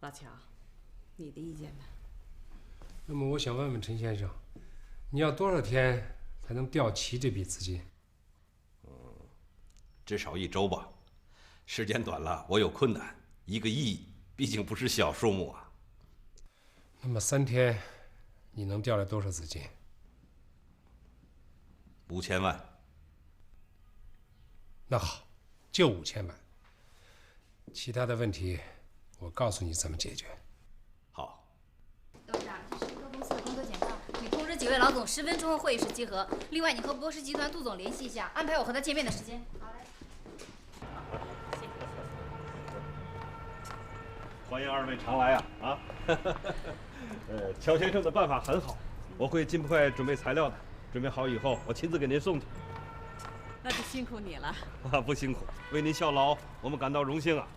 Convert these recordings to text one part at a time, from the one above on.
老乔，你的意见呢？那么我想问问陈先生，你要多少天才能调齐这笔资金？至少1周吧。时间短了，我有困难。1个亿毕竟不是小数目啊。那么3天，你能调来多少资金？5000万。那好，就5000万。其他的问题，我告诉你怎么解决。好。董事长，这是各公司的工作简报，你通知几位老总10分钟后会议室集合。另外，你和博时集团杜总联系一下，安排我和他见面的时间。好嘞。谢谢。欢迎2位常来啊！乔先生的办法很好，我会尽快准备材料的。准备好以后，我亲自给您送去。那就辛苦你了。不辛苦，为您效劳，我们感到荣幸啊。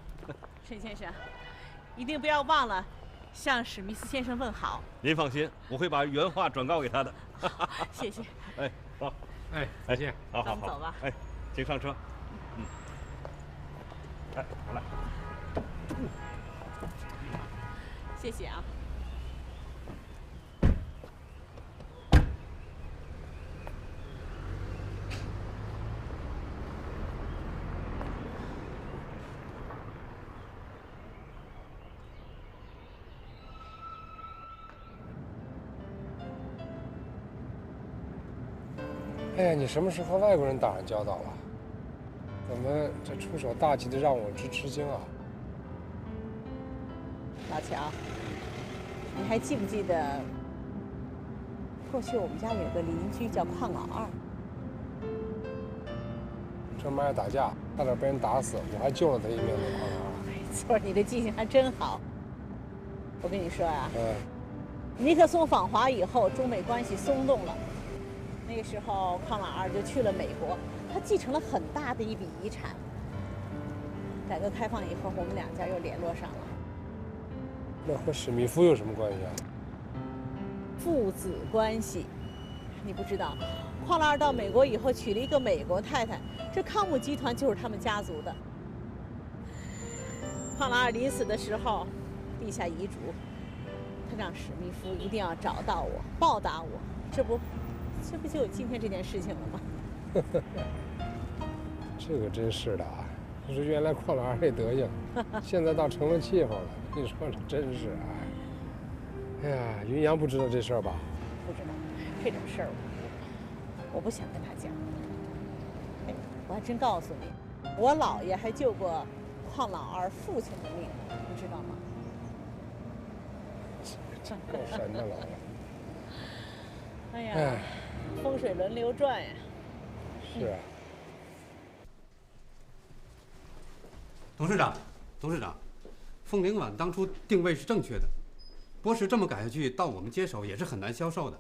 陈先生，一定不要忘了向史密斯先生问好。您放心，我会把原话转告给他的。谢谢。哎，好，再见。好，咱们走吧。哎，请上车。哎，好来。谢谢啊。哎呀，你什么时候和外国人打上交道了？怎么这出手大计的让我直吃惊啊？老乔，你还记不记得过去我们家有个邻居叫邝老二？这妈要打架，差点被人打死，我还救了他一命呢。邝老二，没错，你的记性还真好。我跟你说呀，嗯，尼克松访华以后，中美关系松动了。那个时候，邝老二就去了美国，他继承了很大的一笔遗产。改革开放以后，我们2家又联络上了。那和史密夫有什么关系啊？父子关系，你不知道，邝老二到美国以后娶了一个美国太太，这康姆集团就是他们家族的。邝老二临死的时候，立下遗嘱，他让史密夫一定要找到我，报答我。这不就有今天这件事情了吗？这个真是的啊！就是原来邝老二那德行，现在倒成了气候了。你说这真是啊！哎呀，云阳不知道这事儿吧？不知道，这种事儿我不想跟他讲。哎，我还真告诉你，我姥爷还救过邝老二父亲的命，你知道吗？这够神的了。哎呀，风水轮流转呀。是啊。董事长，凤鸣碗当初定位是正确的，博时这么改下去，到我们接手也是很难销售的。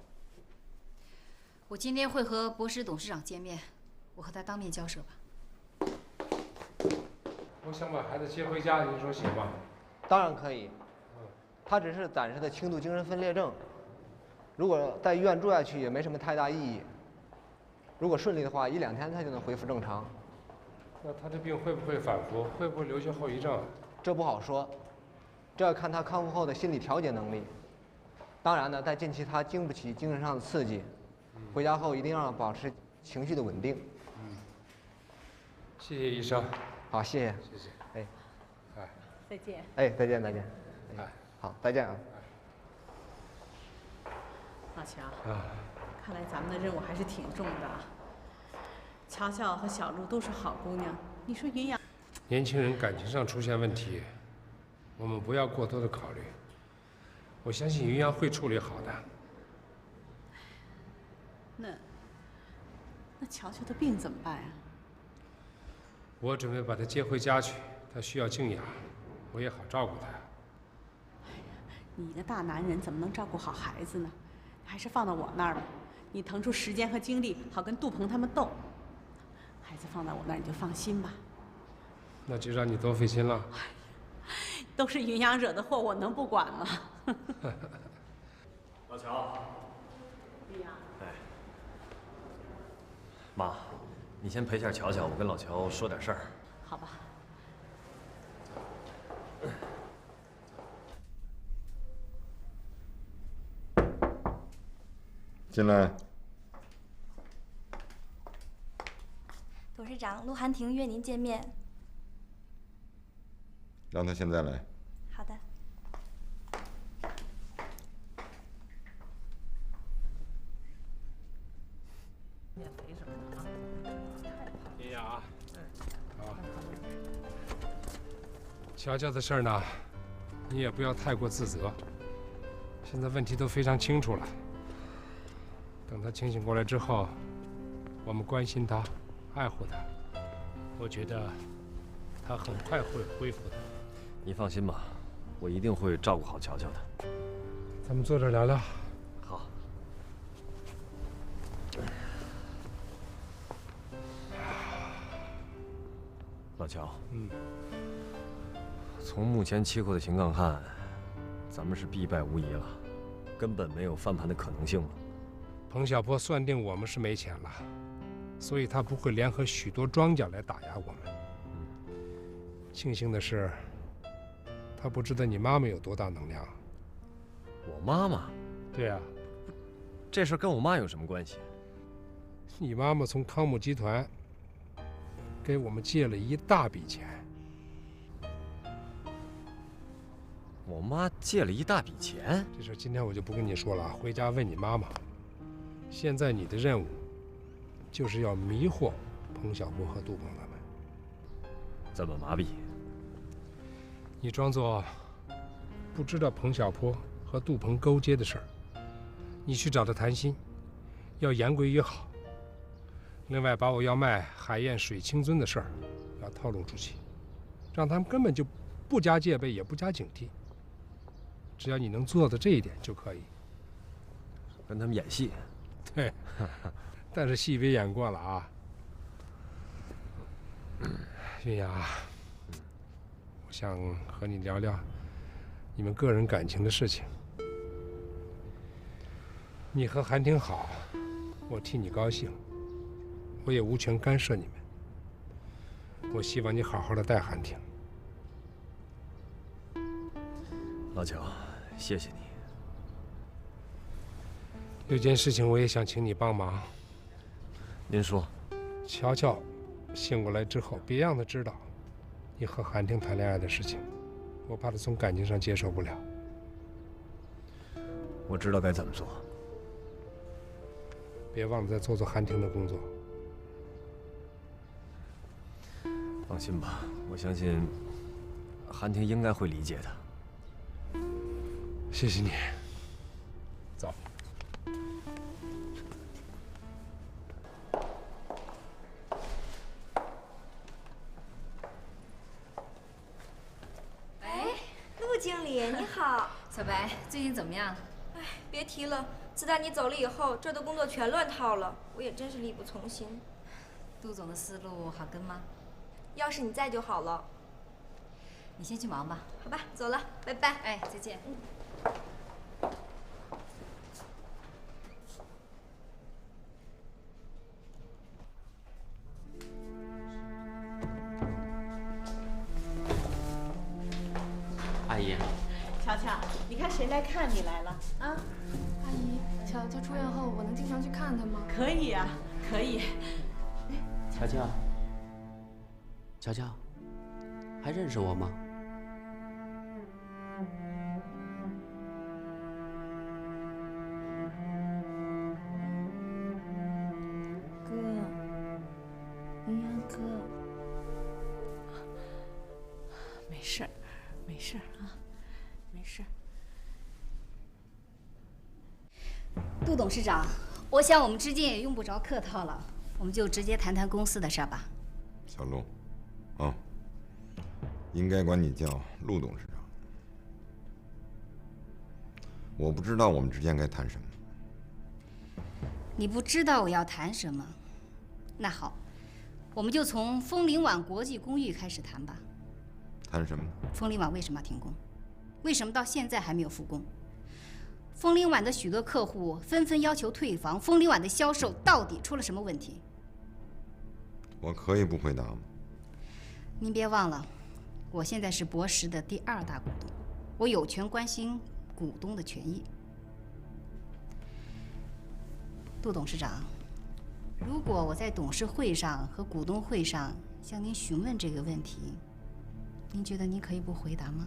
我今天会和博时董事长见面，我和他当面交涉吧。我想把孩子接回家，您说行吗？当然可以。他只是暂时的轻度精神分裂症，如果在医院住下去也没什么太大意义。如果顺利的话，1、2天他就能恢复正常。那他这病会不会反复？会不会留下后遗症？这不好说，这要看他康复后的心理调节能力。当然呢，在近期他经不起精神上的刺激，回家后一定要保持情绪的稳定。谢谢医生。好，谢谢。谢谢。哎，哎，再见。哎，再见，再见。哎，好，再见啊。老乔，啊，看来咱们的任务还是挺重的啊。乔乔和小璐都是好姑娘，你说云阳？年轻人感情上出现问题，我们不要过多的考虑。我相信云阳会处理好的。那乔乔的病怎么办呀？我准备把她接回家去，她需要静养，我也好照顾她。你一个大男人怎么能照顾好孩子呢？还是放到我那儿吧，你腾出时间和精力，好跟杜鹏他们斗。孩子放在我那儿，你就放心吧。那就让你多费心了。都是云阳惹的祸，我能不管吗？老乔。云阳。哎，妈，你先陪下乔乔，我跟老乔说点事儿。好吧。进来。董事长，陆寒亭约您见面。让他现在来。好的。林雅，啊，乔乔的事儿呢，你也不要太过自责。现在问题都非常清楚了。等他清醒过来之后，我们关心他，爱护他。我觉得他很快会恢复的。你放心吧，我一定会照顾好乔乔的。咱们坐这儿聊聊。好。老乔，从目前期货的情况看，咱们是必败无疑了，根本没有翻盘的可能性了。彭小波算定我们是没钱了，所以他不会联合许多庄家来打压我们。庆幸的是，他不知道你妈妈有多大能量。我妈妈？对啊，这事跟我妈有什么关系？你妈妈从康姆集团给我们借了一大笔钱。我妈借了一大笔钱？这事今天我就不跟你说了，回家问你妈妈。现在你的任务就是要迷惑彭小波和杜鹏他们。怎么麻痹？你装作不知道彭小波和杜鹏勾结的事儿，你去找他谈心，要言归于好。另外，把我要卖海燕水清樽的事儿要透露出去，让他们根本就不加戒备，也不加警惕。只要你能做到这一点就可以。跟他们演戏？对，但是戏别演过了啊。云雅，我想和你聊聊你们个人感情的事情。你和韩挺好，我替你高兴，我也无权干涉你们。我希望你好好的待韩挺。老乔，谢谢你。有件事情我也想请你帮忙。您说。乔乔醒过来之后，别让他知道你和韩挺谈恋爱的事情，我怕他从感情上接受不了。我知道该怎么做。别忘了再做做韩挺的工作。放心吧，我相信韩挺应该会理解的。谢谢你。走。哎，陆经理你好。小白，最近怎么样？哎，别提了，自打你走了以后，这儿的工作全乱套了，我也真是力不从心。杜总的思路好跟吗？要是你在就好了。你先去忙吧。好吧，走了，拜拜。哎，再见。阿姨，乔乔，你看谁来看你来了啊？阿姨，乔乔出院后，我能经常去看他吗？可以呀，可以。乔乔，乔乔，还认识我吗？哥，云阳哥，没事儿，没事儿啊，没事儿。杜董事长，我想我们之间也用不着客套了，我们就直接谈谈公司的事儿吧。小陆，啊，应该管你叫陆董事长。我不知道我们之间该谈什么。你不知道我要谈什么？那好，我们就从枫林晚国际公寓开始谈吧。谈什么？枫林晚为什么要停工？为什么到现在还没有复工？枫林晚的许多客户纷纷要求退房，枫林晚的销售到底出了什么问题？我可以不回答吗？您别忘了，我现在是博时的第2大股东，我有权关心股东的权益。杜董事长，如果我在董事会上和股东会上向您询问这个问题，您觉得您可以不回答吗？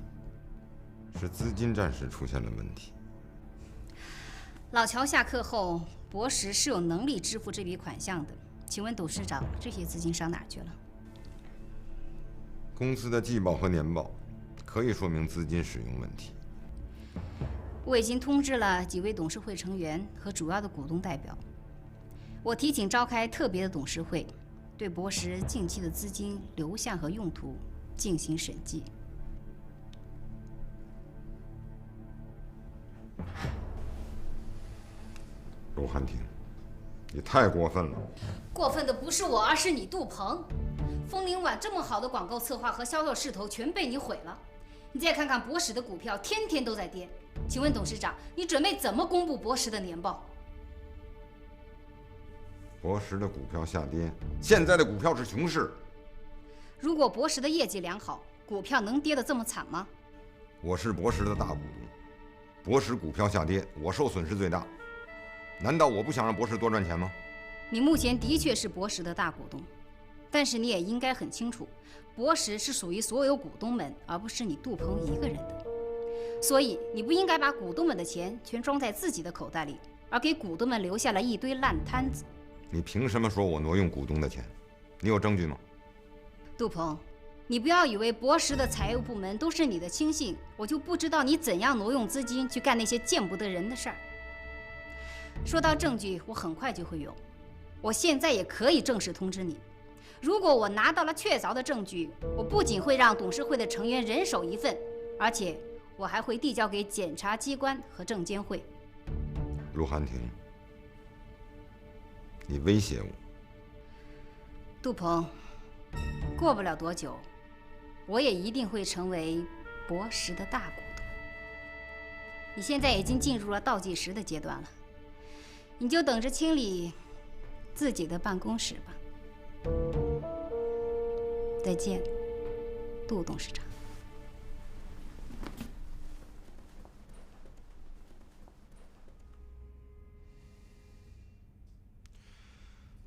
是资金暂时出现了问题。老乔下课后，博时是有能力支付这笔款项的。请问董事长，这些资金上哪儿去了？公司的季报和年报可以说明资金使用问题。我已经通知了几位董事会成员和主要的股东代表，我提请召开特别的董事会，对博时近期的资金流向和用途进行审计。陆汉庭，你太过分了！过分的不是我，而是你，杜鹏。枫林晚这么好的广告策划和销售势头全被你毁了。你再看看博时的股票，天天都在跌。请问董事长，你准备怎么公布博时的年报？博时的股票下跌，现在的股票是熊市。如果博时的业绩良好，股票能跌得这么惨吗？我是博时的大股东，博时股票下跌，我受损失最大。难道我不想让博时多赚钱吗？你目前的确是博时的大股东，但是你也应该很清楚，博时是属于所有股东们，而不是你杜鹏一个人的。所以你不应该把股东们的钱全装在自己的口袋里，而给股东们留下了一堆烂摊子。你凭什么说我挪用股东的钱？你有证据吗？杜鹏，你不要以为博时的财务部门都是你的亲信，我就不知道你怎样挪用资金去干那些见不得人的事儿。说到证据，我很快就会有。我现在也可以正式通知你，如果我拿到了确凿的证据，我不仅会让董事会的成员人手一份，而且我还会递交给检察机关和证监会。陆汉庭，你威胁我。杜鹏，过不了多久，我也一定会成为博时的大股东。你现在已经进入了倒计时的阶段了，你就等着清理自己的办公室吧。再见，杜董事长。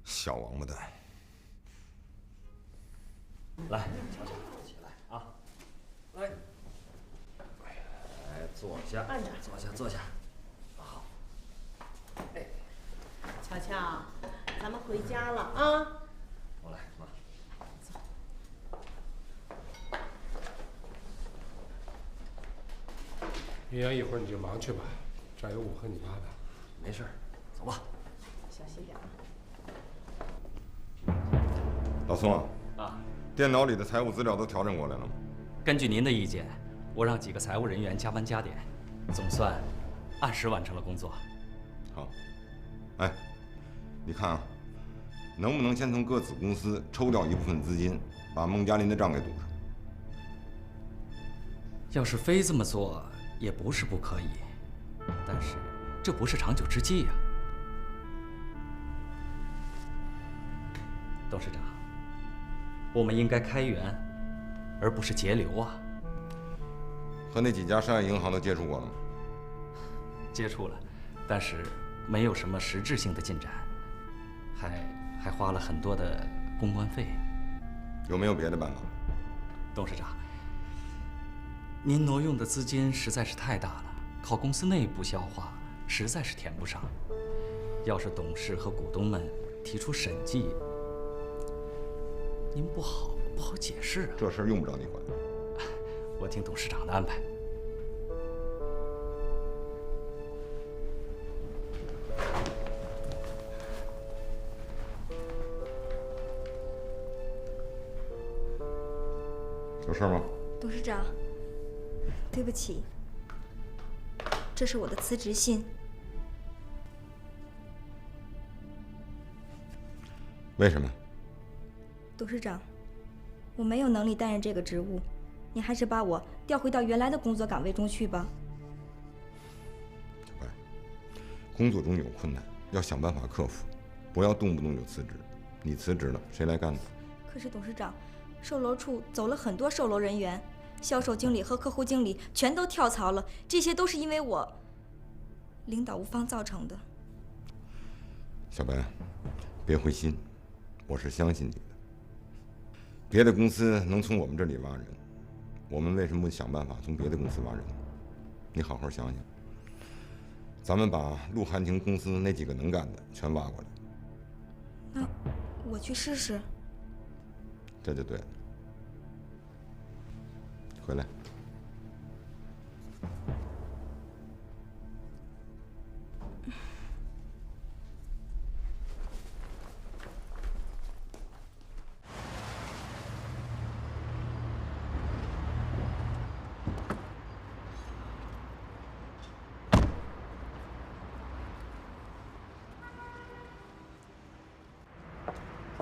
小王八蛋！来，乔乔，起来啊！来，来坐下，慢着，坐下，坐下。好。哎，乔乔，咱们回家了啊！我来，妈。云阳，一会儿你就忙去吧，这儿有我和你妈的。没事，走吧。小心点啊！老宋啊，电脑里的财务资料都调整过来了吗？根据您的意见，我让几个财务人员加班加点，总算按时完成了工作。好，哎，你看啊，能不能先从各子公司抽调一部分资金，把孟佳林的账给堵上？要是非这么做，也不是不可以，但是这不是长久之计呀。董事长，我们应该开源，而不是节流啊。和那几家商业银行都接触过了吗？接触了，但是没有什么实质性的进展，还花了很多的公关费。有没有别的办法？董事长，您挪用的资金实在是太大了，靠公司内部消化实在是填不上。要是董事和股东们提出审计，您不好解释啊。这事儿用不着你管，我听董事长的安排。有事吗？董事长，对不起，这是我的辞职信。为什么？董事长，我没有能力担任这个职务，你还是把我调回到原来的工作岗位中去吧。小白，工作中有困难，要想办法克服，不要动不动就辞职。你辞职了，谁来干呢？可是董事长，售楼处走了很多售楼人员，销售经理和客户经理全都跳槽了，这些都是因为我领导无方造成的。小白，别灰心，我是相信你的。别的公司能从我们这里挖人，我们为什么不想办法从别的公司挖人？你好好想想。咱们把陆寒亭公司那几个能干的全挖过来。那我去试试。这就对了。回来。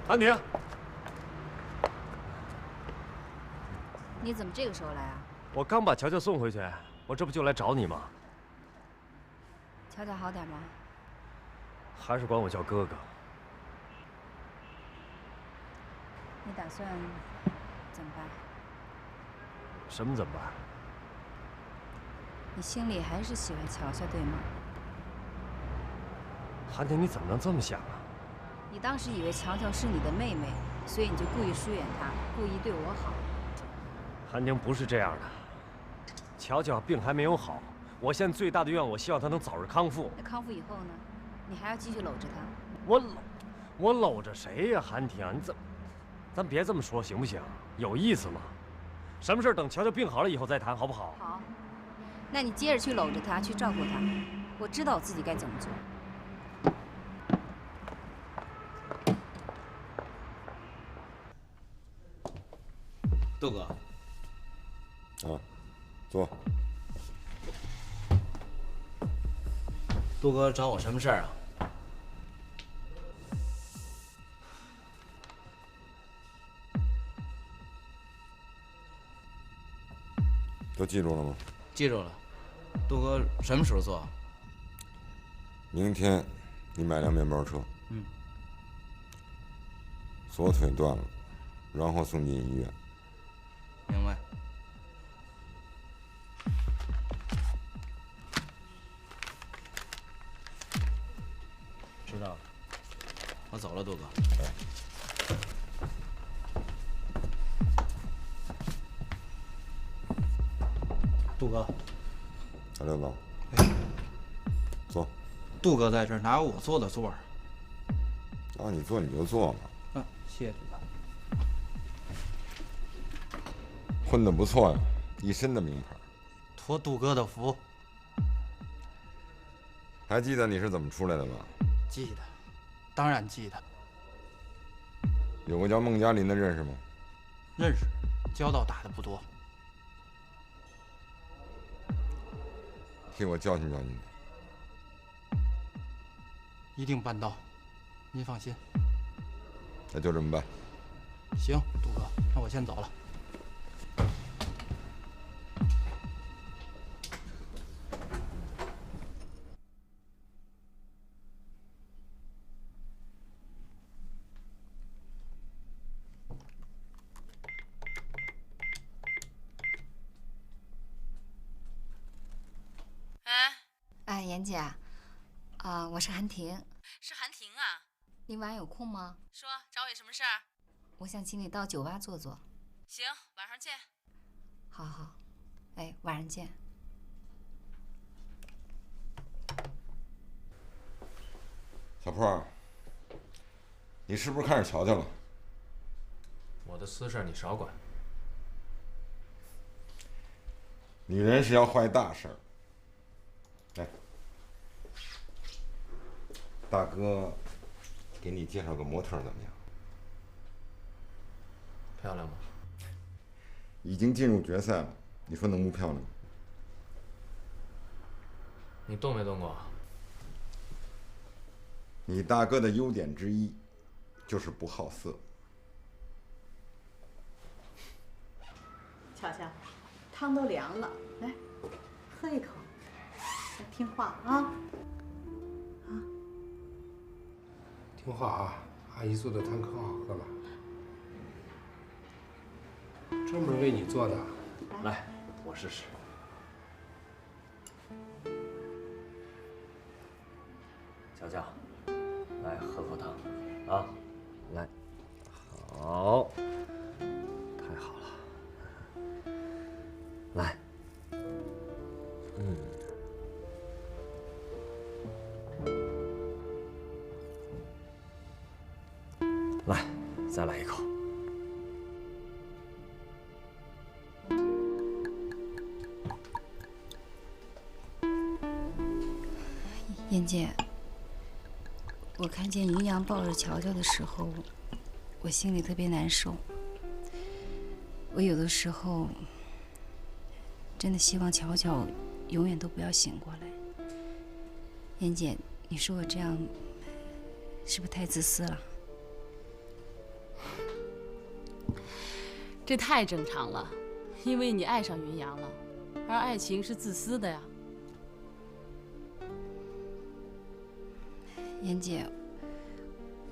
韩婷，你怎么这个时候来啊？我刚把乔乔送回去，我这不就来找你吗？乔乔好点吗？还是管我叫哥哥。你打算怎么办？什么怎么办？你心里还是喜欢乔乔，对吗？韩婷，你怎么能这么想啊？你当时以为乔乔是你的妹妹，所以你就故意疏远她，故意对我好。韩婷不是这样的，乔乔病还没有好，我现在最大的愿望，我希望她能早日康复。那康复以后呢？你还要继续搂着她？我搂着谁呀，韩婷？你怎么？咱别这么说行不行？有意思吗？什么事等乔乔病好了以后再谈，好不好？好，那你接着去搂着她，去照顾她。我知道我自己该怎么做。杜哥，啊，坐。杜哥找我什么事儿啊？都记住了吗？记住了。杜哥什么时候做？明天你买辆面包车。嗯。左腿断了，然后送进医院。明白。知道了。我走了，杜哥。杜哥，小六子，坐。杜哥在这儿，哪有我坐的座啊？让你坐你就坐嘛。嗯，谢谢杜哥。混得不错呀，一身的名牌。托杜哥的福。还记得你是怎么出来的吗？记得，当然记得。有个叫孟佳林的认识吗？认识，交道打的不多。替我教训教训他。一定办到，您放心。那就这么办。行，杜哥，那我先走了。哎，妍姐，我是韩婷。是韩婷啊？你晚上有空吗？说，找我有什么事儿？我想请你到酒吧坐坐。行，晚上见。好好，哎，晚上见。小破，你是不是看上乔乔了？我的私事你少管。女人是要坏大事儿。来，大哥，给你介绍个模特怎么样？漂亮吗？已经进入决赛了，你说能不漂亮吗？你动没动过？你大哥的优点之一，就是不好色。乔乔，汤都凉了，来，喝一口，来听话啊！听话啊，阿姨做的汤可好喝了，专门为你做的。来，我试试。乔乔，来妍姐，我看见云阳抱着乔乔的时候，我心里特别难受。我有的时候真的希望乔乔永远都不要醒过来。妍姐，你说我这样是不是太自私了？这太正常了，因为你爱上云阳了，而爱情是自私的呀。妍姐，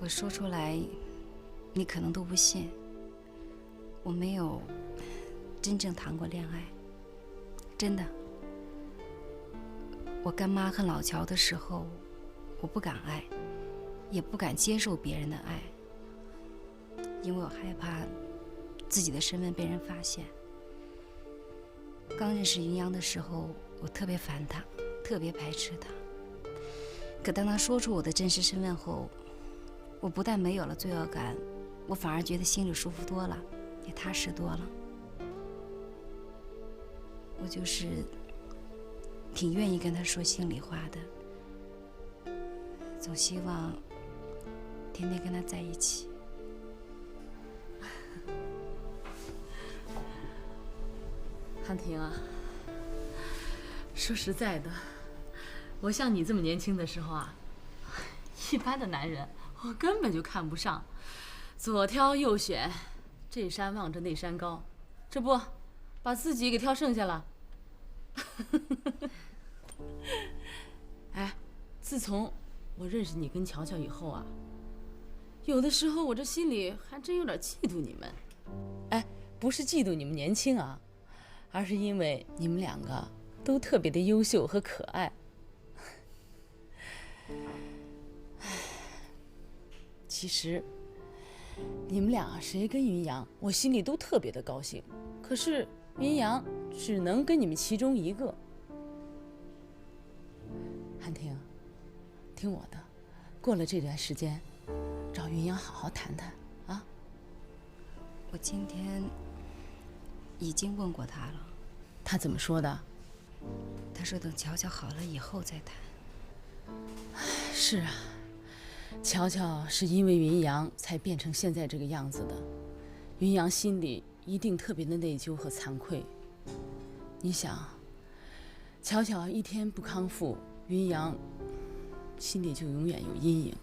我说出来，你可能都不信。我没有真正谈过恋爱，真的。我干妈和老乔的时候，我不敢爱，也不敢接受别人的爱，因为我害怕自己的身份被人发现。刚认识云阳的时候，我特别烦他，特别排斥他。可当他说出我的真实身份后，我不但没有了罪恶感，我反而觉得心里舒服多了，也踏实多了。我就是挺愿意跟他说心里话的，总希望天天跟他在一起。汉庭啊，说实在的，我像你这么年轻的时候啊，一般的男人我根本就看不上，左挑右选，这山望着那山高，这不把自己给挑剩下了。哎，自从我认识你跟乔乔以后啊，有的时候我这心里还真有点嫉妒你们。哎，不是嫉妒你们年轻啊，而是因为你们两个都特别的优秀和可爱。其实你们俩谁跟云阳，我心里都特别的高兴。可是云阳只能跟你们其中一个。汉庭，听我的，过了这段时间，找云阳好好谈谈啊。我今天已经问过他了。他怎么说的？他说等乔乔好了以后再谈。是啊，乔乔是因为云阳才变成现在这个样子的，云阳心里一定特别的内疚和惭愧。你想，乔乔一天不康复，云阳心里就永远有阴影。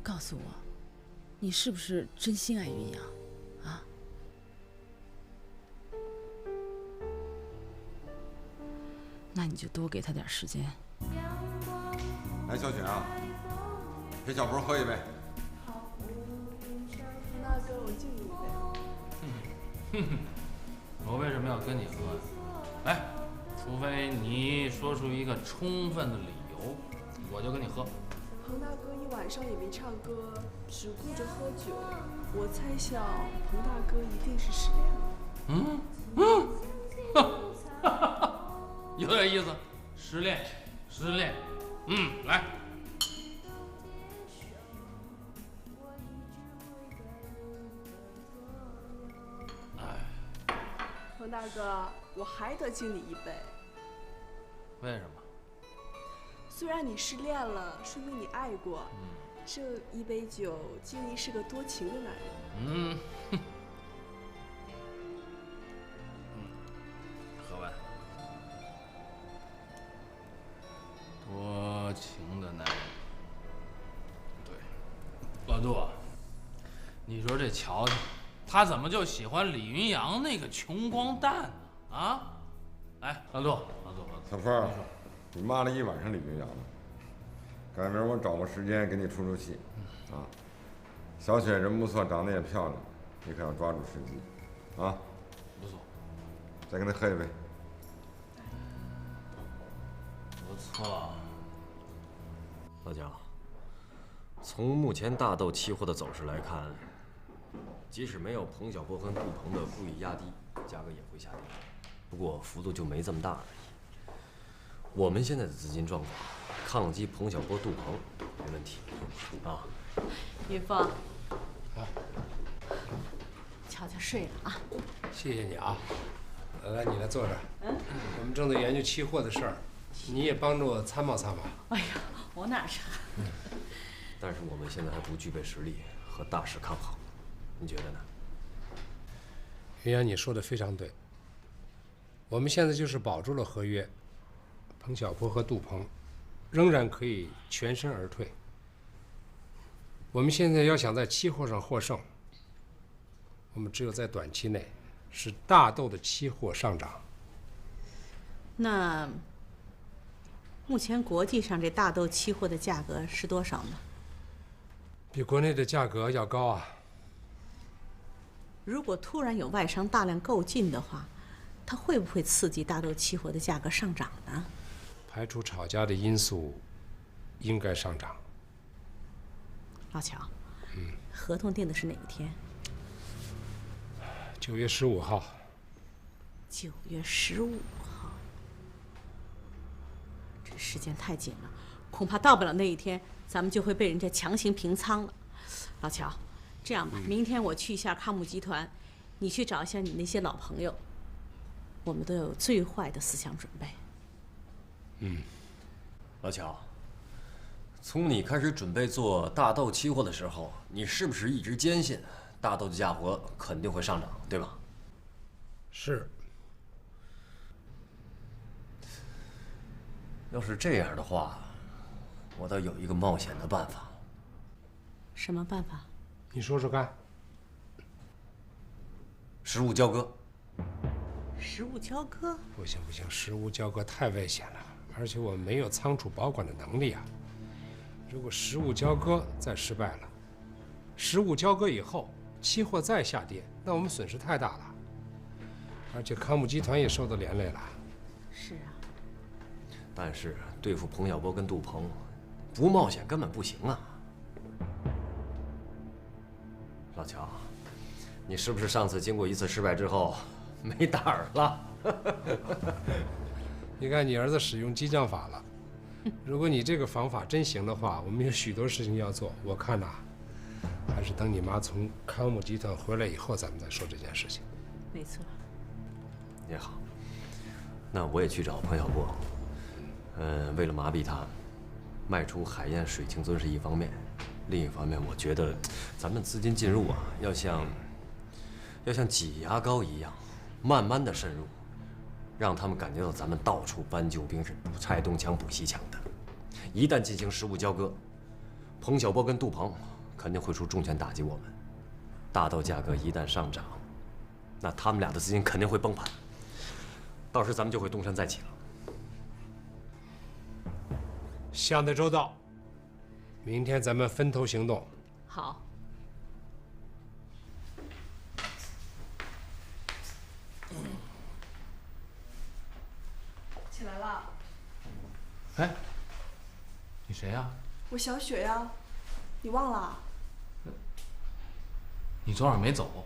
告诉我，你是不是真心爱云阳啊？那你就多给他点时间。来，小雪啊，陪小波喝一杯。好，那哥我敬你一杯。我为什么要跟你喝呀？来，除非你说出一个充分的理由，我就跟你喝。彭大哥一晚上也没唱歌，只顾着喝酒，我猜想彭大哥一定是失恋了。有点意思，失恋，来。彭大哥，我还得敬你一杯。为什么？虽然你失恋了，说明你爱过。这一杯酒，敬你是个多情的男人。喝完。多情的男人。对，老杜，你说这乔乔，他怎么就喜欢李云阳那个穷光蛋呢？啊？来，老杜，小坡，你骂了一晚上李云阳了，改明儿我找个时间给你出出气，啊。小雪人不错，长得也漂亮，你可要抓住时机，啊。不错。再跟他喝一杯。不错。老蒋，从目前大豆期货的走势来看，即使没有彭小波和杜鹏的故意压低，价格也会下跌，不过幅度就没这么大而已。我们现在的资金状况，抗击彭小波、杜鹏没问题啊。云峰，乔乔睡了啊。谢谢你啊，来，你来坐这儿。我们正在研究期货的事儿，你也帮着我参谋参谋。哎呀，我哪是？但是我们现在还不具备实力和大势抗衡，你觉得呢？云阳，你说的非常对。我们现在就是保住了合约，彭晓波和杜鹏仍然可以全身而退。我们现在要想在期货上获胜，我们只有在短期内使大豆的期货上涨。那目前国际上这大豆期货的价格是多少呢？比国内的价格要高啊。如果突然有外商大量购进的话，它会不会刺激大豆期货的价格上涨呢？排除吵架的因素，应该上涨。老乔，合同定的是哪一天9月15号。9月15号，这时间太紧了，恐怕到不了那一天，咱们就会被人家强行平仓了。老乔，这样吧，明天我去一下康姆集团，你去找一下你那些老朋友，我们都有最坏的思想准备。老乔，从你开始准备做大豆期货的时候，你是不是一直坚信大豆的价格肯定会上涨，对吧？是。要是这样的话，我倒有一个冒险的办法。什么办法？你说说看。实物交割。实物交割？不行不行，实物交割太危险了，而且我们没有仓储保管的能力啊。如果实物交割再失败了，实物交割以后期货再下跌，那我们损失太大了，而且康姆集团也受到连累了。是啊。但是对付彭晓波跟杜鹏，不冒险根本不行啊。老乔，你是不是上次经过一次失败之后没胆儿了？你看你儿子使用激将法了。如果你这个方法真行的话，我们有许多事情要做。我看呐，还是等你妈从康姆集团回来以后，咱们再说这件事情。没错。也好，那我也去找彭晓波。为了麻痹他，卖出海燕水情樽是一方面，另一方面，我觉得咱们资金进入啊，要像挤牙膏一样，慢慢的渗入，让他们感觉到咱们到处搬救兵，是拆东墙补西墙的。一旦进行实物交割，彭晓波跟杜鹏肯定会出重拳打击我们。大豆价格一旦上涨，那他们俩的资金肯定会崩盘，到时咱们就会东山再起了。想得周到，明天咱们分头行动。好。起来了。哎，你谁呀？我小雪呀，你忘了？你昨晚没走。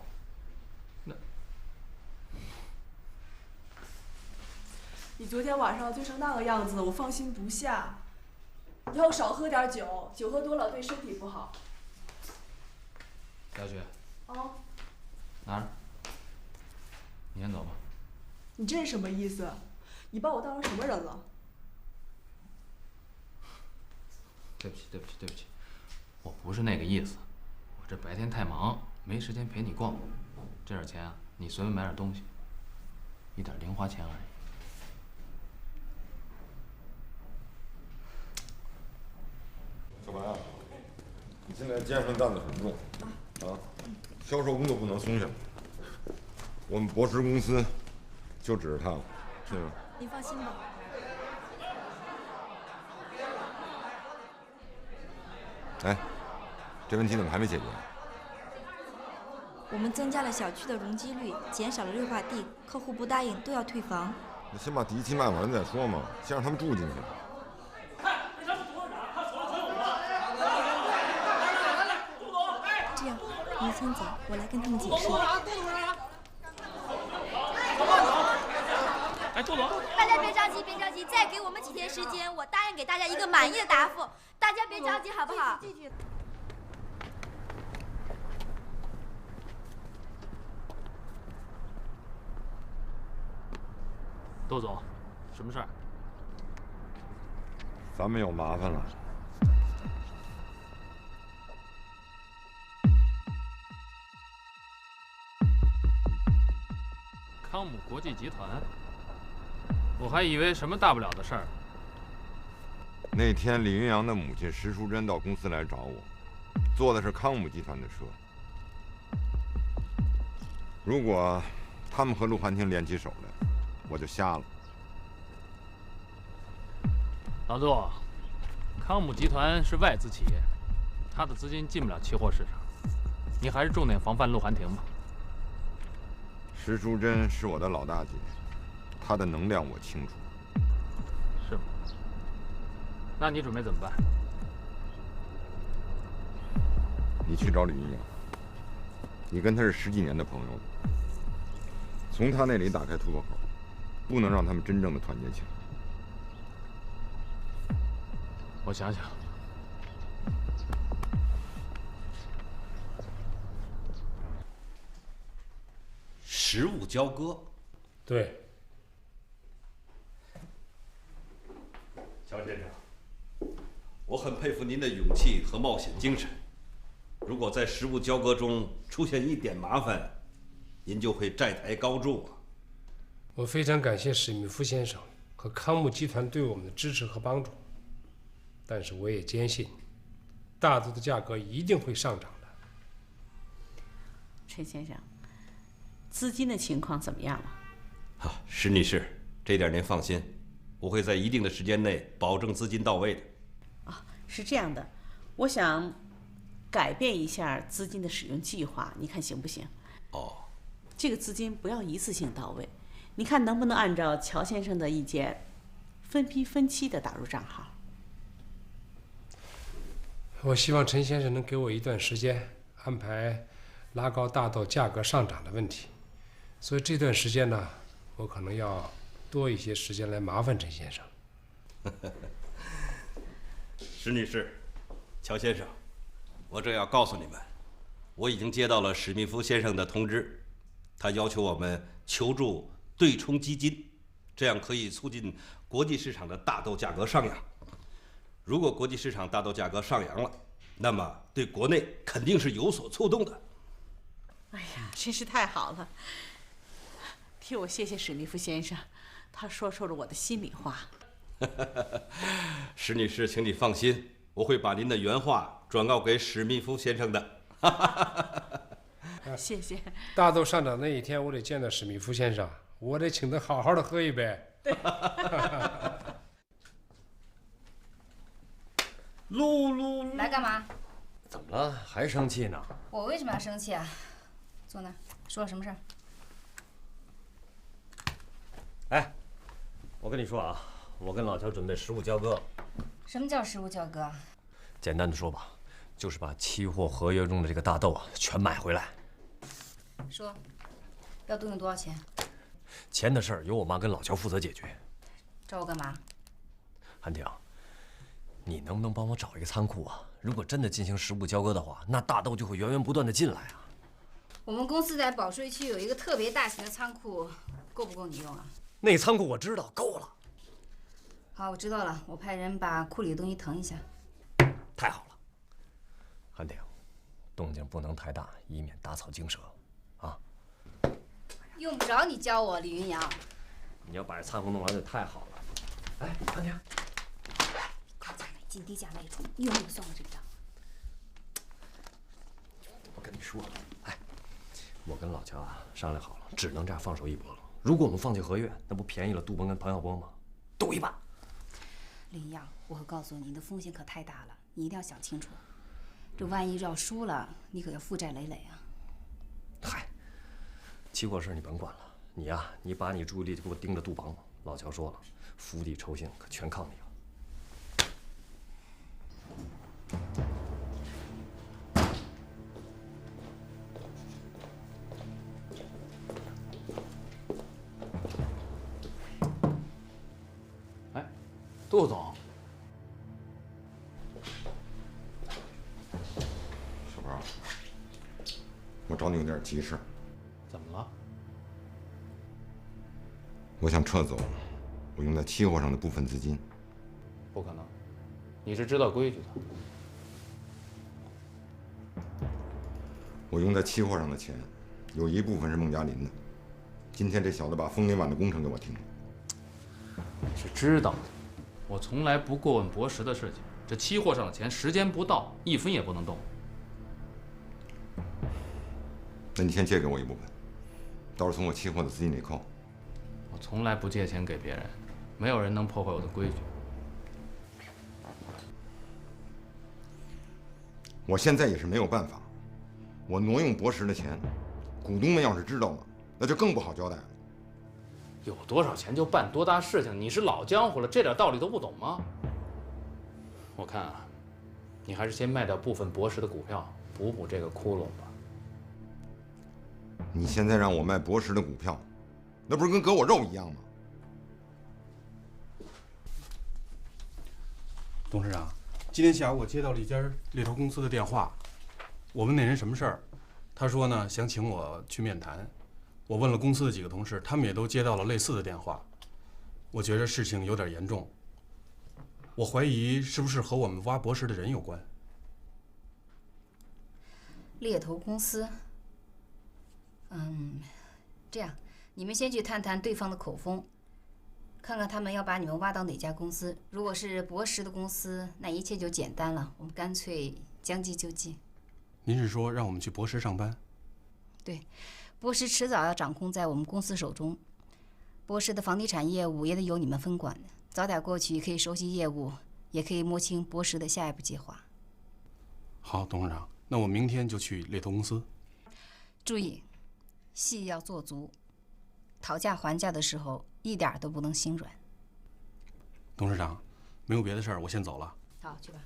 你昨天晚上醉成那个样子，我放心不下。以后少喝点酒，酒喝多了对身体不好。小雪。哦。拿着。你先走吧。你这是什么意思？你把我当成什么人了？对不起，对不起，对不起，我不是那个意思。我这白天太忙，没时间陪你逛。这点钱啊，你随便买点东西，一点零花钱而已。小白啊，你现在肩上担子很重啊，销售工作不能松懈。我们博时公司就指着他了，是吗？您放心吧。哎，这问题怎么还没解决？我们增加了小区的容积率，减少了绿化地，客户不答应都要退房。那先把第一期卖完再说嘛，先让他们住进去。这样，您先走，我来跟他们解释。哎，杜总，大家别着急，别着急，再给我们几天时间，我答应给大家一个满意的答复。大家别着急，好不好？窦总，什么事儿？咱们有麻烦了。康姆国际集团，我还以为什么大不了的事儿。那天李云阳的母亲石淑珍到公司来找我，坐的是康姆集团的车。如果他们和陆汉庭联起手来，我就瞎了。老杜，康姆集团是外资企业，他的资金进不了期货市场，你还是重点防范陆汉庭吧。石淑珍是我的老大姐，她的能量我清楚。是吗？那你准备怎么办？你去找李云阳，你跟他是10几年的朋友了，从他那里打开突破口，不能让他们真正的团结起来。我想想。实物交割。对。乔先生，我很佩服您的勇气和冒险精神。如果在实物交割中出现一点麻烦，您就会债台高筑啊。我非常感谢史密夫先生和康姆集团对我们的支持和帮助，但是我也坚信，大豆的价格一定会上涨的。陈先生，资金的情况怎么样了？好，石女士，这点您放心，我会在一定的时间内保证资金到位的。啊，是这样的，我想改变一下资金的使用计划，你看行不行？哦，这个资金不要一次性到位，你看能不能按照乔先生的意见，分批分期的打入账号？我希望陈先生能给我一段时间安排拉高大豆价格上涨的问题，所以这段时间呢，我可能要多一些时间来麻烦陈先生。石女士，乔先生，我正要告诉你们，我已经接到了史密夫先生的通知，他要求我们求助对冲基金，这样可以促进国际市场的大豆价格上扬。如果国际市场大豆价格上扬了，那么对国内肯定是有所触动的。哎呀，真是太好了！替我谢谢史密夫先生，他说出了我的心里话。石女士，请你放心，我会把您的原话转告给史密夫先生的。谢谢。大豆上涨那一天，我得见到史密夫先生，我得请他好好的喝一杯。露，来干嘛？怎么了？还生气呢？我为什么要生气啊？坐那儿，说了什么事儿？哎，我跟你说啊，我跟老乔准备实物交割。什么叫实物交割？简单的说吧，就是把期货合约中的这个大豆啊全买回来。说，要动用多少钱？钱的事儿由我妈跟老乔负责解决。找我干嘛？韩婷，你能不能帮我找一个仓库啊？如果真的进行实物交割的话，那大豆就会源源不断的进来啊。我们公司在保税区有一个特别大型的仓库，够不够你用啊？那仓库我知道，够了。好，我知道了，我派人把库里的东西腾一下。太好了，韩婷，动静不能太大，以免打草惊蛇，啊。用不着你教我，李云阳。你要把这仓库弄完就太好了。哎，韩婷，高价买进，低价卖出，你有没有算过这个账？我跟你说，哎，我跟老乔啊商量好了，只能这样放手一搏了。如果我们放弃合约，那不便宜了杜鹏跟庞晓波吗？赌一把。李云阳，我可告诉你，你的风险可太大了，你一定要想清楚。这万一要输了，你可要负债累累啊。嗨，期货事你甭管了，你呀，你把你注意力就给我盯着杜鹏。老乔说了，釜底抽薪可全靠你了。杜总，小宝，我找你有点急事。怎么了？我想撤走我用在期货上的部分资金。不可能。你是知道规矩的。我用在期货上的钱，有一部分是孟佳林的。今天这小子把枫林晚的工程给我停了。你是知道的，我从来不过问博时的事情。这期货上的钱，时间不到1分也不能动。那你先借给我一部分，到时候从我期货的资金里扣。我从来不借钱给别人，没有人能破坏我的规矩。我现在也是没有办法，我挪用博时的钱，股东们要是知道了，那就更不好交代了。有多少钱就办多大事情，你是老江湖了，这点道理都不懂吗？我看啊，你还是先卖掉部分博时的股票，补补这个窟窿吧。你现在让我卖博时的股票，那不是跟割我肉一样吗？董事长，今天下午我接到了一家猎头公司的电话，我问那人什么事儿，他说呢想请我去面谈。我问了公司的几个同事，他们也都接到了类似的电话。我觉得事情有点严重，我怀疑是不是和我们挖博时的人有关。猎头公司，这样，你们先去探探对方的口风，看看他们要把你们挖到哪家公司。如果是博时的公司，那一切就简单了，我们干脆将计就计。您是说让我们去博时上班？对，博时迟早要掌控在我们公司手中，博时的房地产业务也得由你们分管的。早点过去可以熟悉业务，也可以摸清博时的下一步计划。好，董事长，那我明天就去猎头公司。注意，戏要做足，讨价还价的时候一点都不能心软。董事长，没有别的事儿，我先走了。好，去吧。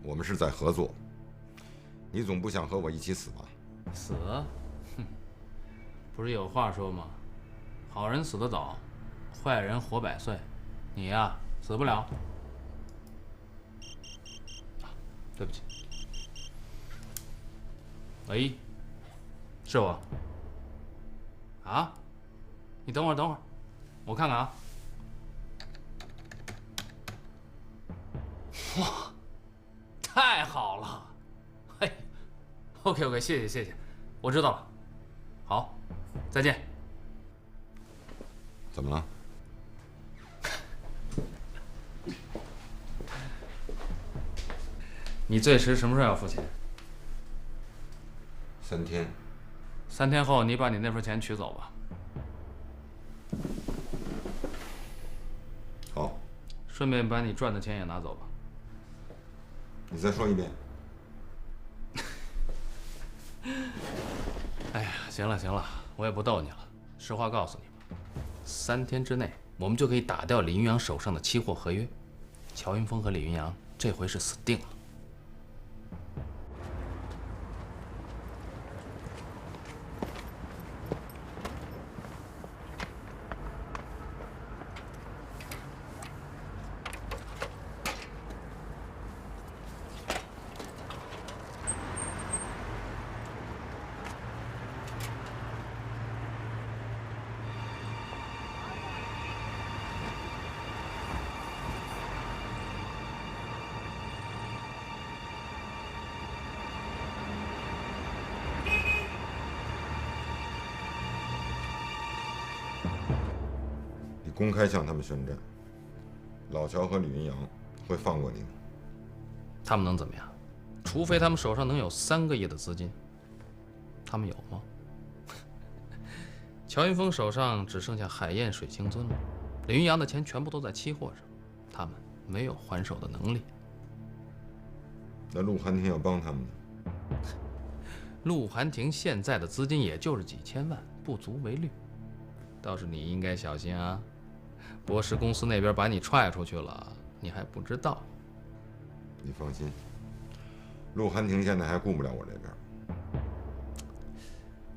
我们是在合作，你总不想和我一起死吧？死？哼，不是有话说吗？好人死得早，坏人活100岁。你呀，死不了。对不起。喂，是我。啊？你等会儿，我看看啊。哇，太好了！嘿 ，OK， 谢谢，我知道了。好，再见。怎么了？你最迟什么时候要付钱？3天。3天后，你把你那份钱取走吧。好。顺便把你赚的钱也拿走吧。你再说一遍。哎呀，行了，我也不逗你了。实话告诉你吧，3天之内，我们就可以打掉李云阳手上的期货合约。乔云峰和李云阳这回是死定了。公开向他们宣战，老乔和李云阳会放过你吗？他们能怎么样？除非他们手上能有3个亿的资金。他们有吗？乔云峰手上只剩下海燕水星尊了，李云阳的钱全部都在期货上，他们没有还手的能力。那陆寒亭要帮他们呢？陆寒亭现在的资金也就是几千万，不足为虑。倒是你应该小心啊！博时公司那边把你踹出去了，你还不知道。你放心，陆寒亭现在还顾不了我这边。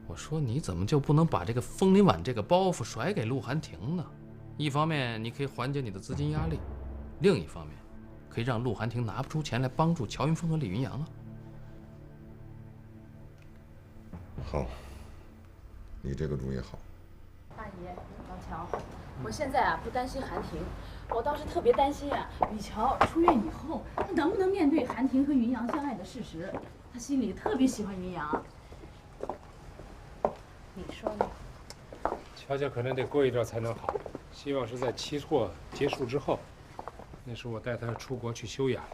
我说你怎么就不能把这个枫林晚这个包袱甩给陆寒亭呢？一方面你可以缓解你的资金压力，另一方面可以让陆寒亭拿不出钱来帮助乔云峰和李云阳啊。好，你这个主意好。大爷，老乔，我现在啊不担心韩婷，我倒是特别担心啊，雨乔出院以后，他能不能面对韩婷和云阳相爱的事实？他心里特别喜欢云阳。你说呢？乔乔可能得过一段才能好，希望是在期货结束之后，那时我带他出国去休养，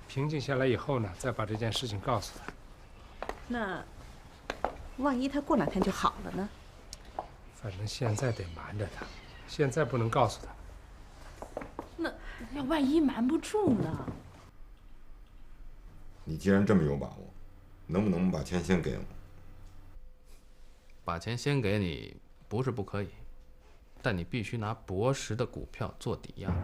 平静下来以后呢，再把这件事情告诉他。那万一他过2天就好了呢？反正现在得瞒着他，现在不能告诉他。那要万一瞒不住呢？你既然这么有把握，能不能把钱先给我？把钱先给你不是不可以，但你必须拿博时的股票做抵押。